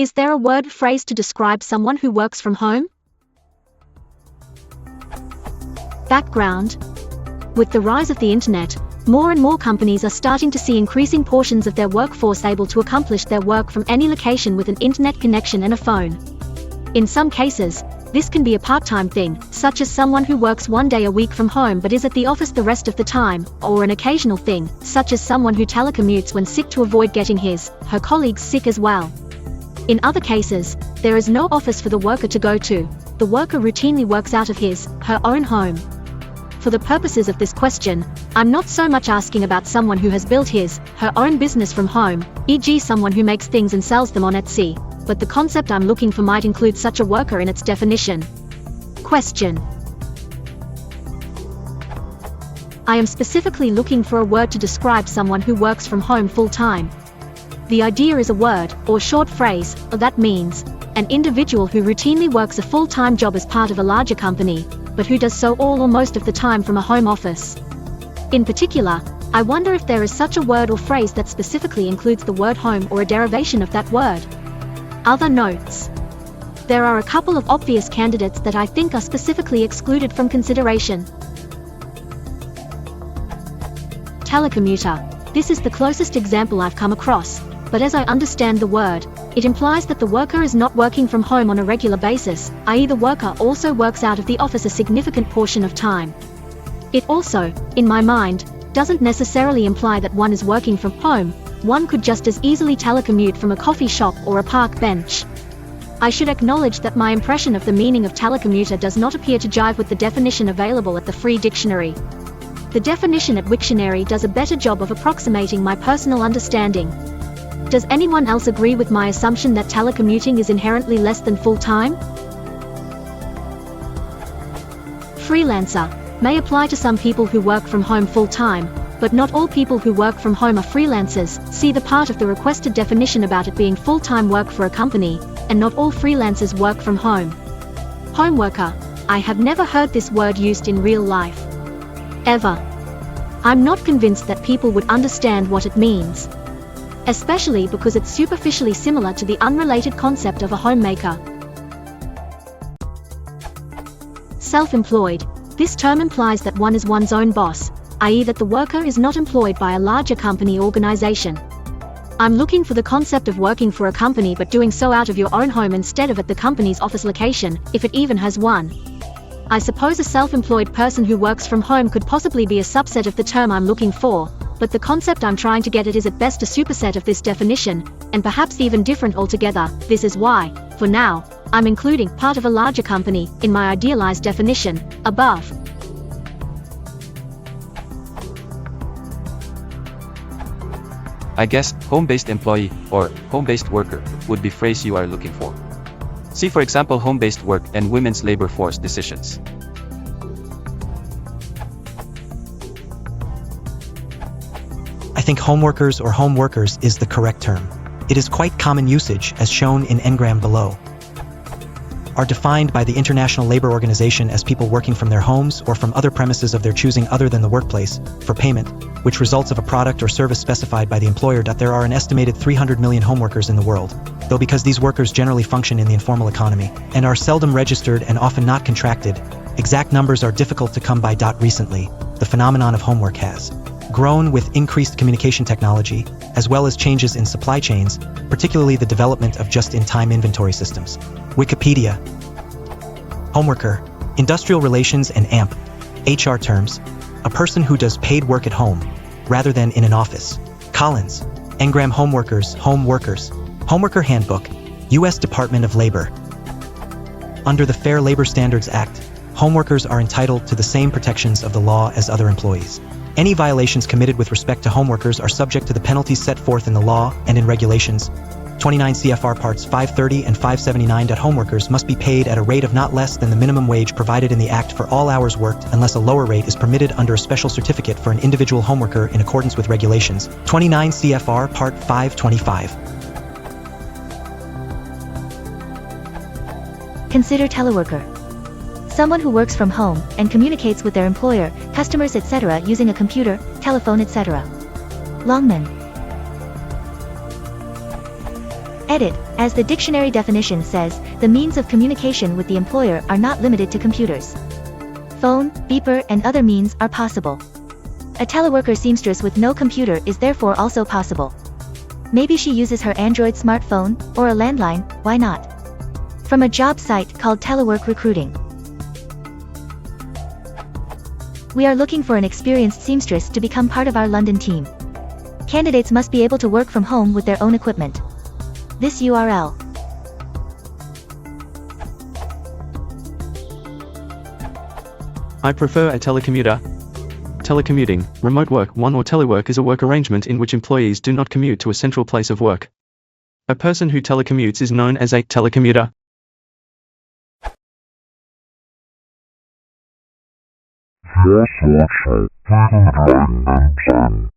Is there a word or phrase to describe someone who works from home? Background. With the rise of the internet, more and more companies are starting to see increasing portions of their workforce able to accomplish their work from any location with an internet connection and a phone. In some cases, this can be a part-time thing, such as someone who works one day a week from home but is at the office the rest of the time, or an occasional thing, such as someone who telecommutes when sick to avoid getting her colleagues sick as well. In other cases, there is no office for the worker to go to. The worker routinely works out of her own home. For the purposes of this question, I'm not so much asking about someone who has built her own business from home, e.g. someone who makes things and sells them on Etsy, but the concept I'm looking for might include such a worker in its definition. Question. I am specifically looking for a word to describe someone who works from home full-time. The idea is a word, or short phrase, that means an individual who routinely works a full-time job as part of a larger company, but who does so all or most of the time from a home office. In particular, I wonder if there is such a word or phrase that specifically includes the word home or a derivation of that word. Other notes. There are a couple of obvious candidates that I think are specifically excluded from consideration. Telecommuter. This is the closest example I've come across, but as I understand the word, it implies that the worker is not working from home on a regular basis, i.e. the worker also works out of the office a significant portion of time. It also, in my mind, doesn't necessarily imply that one is working from home. One could just as easily telecommute from a coffee shop or a park bench. I should acknowledge that my impression of the meaning of telecommuter does not appear to jive with the definition available at the Free Dictionary. The definition at Wiktionary does a better job of approximating my personal understanding. Does anyone else agree with my assumption that telecommuting is inherently less than full-time? Freelancer may apply to some people who work from home full-time, but not all people who work from home are freelancers. See the part of the requested definition about it being full-time work for a company, and not all freelancers work from home. Homeworker. I have never heard this word used in real life. Ever. I'm not convinced that people would understand what it means. Especially because it's superficially similar to the unrelated concept of a homemaker. Self-employed. This term implies that one is one's own boss, i.e. that the worker is not employed by a larger company organization. I'm looking for the concept of working for a company but doing so out of your own home instead of at the company's office location, if it even has one. I suppose a self-employed person who works from home could possibly be a subset of the term I'm looking for, but the concept I'm trying to get at is at best a superset of this definition, and perhaps even different altogether. This is why, for now, I'm including part of a larger company in my idealized definition, above. I guess, home-based employee, or home-based worker, would be phrase you are looking for. See for example home-based work and women's labor force decisions. I think homeworkers or home workers is the correct term. It is quite common usage, as shown in Ngram below. Are defined by the International Labor Organization as people working from their homes or from other premises of their choosing other than the workplace, for payment, which results of a product or service specified by the employer. There are an estimated 300 million homeworkers in the world, though because these workers generally function in the informal economy, and are seldom registered and often not contracted, exact numbers are difficult to come by. Recently, the phenomenon of homework has grown with increased communication technology, as well as changes in supply chains, particularly the development of just-in-time inventory systems. Wikipedia. Homeworker, industrial relations and AMP, HR terms, a person who does paid work at home, rather than in an office. Collins, Ngram Homeworkers, Home Workers, Homeworker Handbook, U.S. Department of Labor. Under the Fair Labor Standards Act, homeworkers are entitled to the same protections of the law as other employees. Any violations committed with respect to homeworkers are subject to the penalties set forth in the law and in regulations. 29 CFR Parts 530 and 579. Homeworkers must be paid at a rate of not less than the minimum wage provided in the Act for all hours worked unless a lower rate is permitted under a special certificate for an individual homeworker in accordance with regulations. 29 CFR Part 525. Consider teleworker. Someone who works from home and communicates with their employer, customers, etc. using a computer, telephone, etc. Longman. Edit, as the dictionary definition says, the means of communication with the employer are not limited to computers. Phone, beeper, and other means are possible. A teleworker seamstress with no computer is therefore also possible. Maybe she uses her Android smartphone, or a landline, why not? From a job site called Telework Recruiting. We are looking for an experienced seamstress to become part of our London team. Candidates must be able to work from home with their own equipment. This URL. I prefer a telecommuter. Telecommuting, remote work. One or telework is a work arrangement in which employees do not commute to a central place of work. A person who telecommutes is known as a telecommuter. Force watching, 309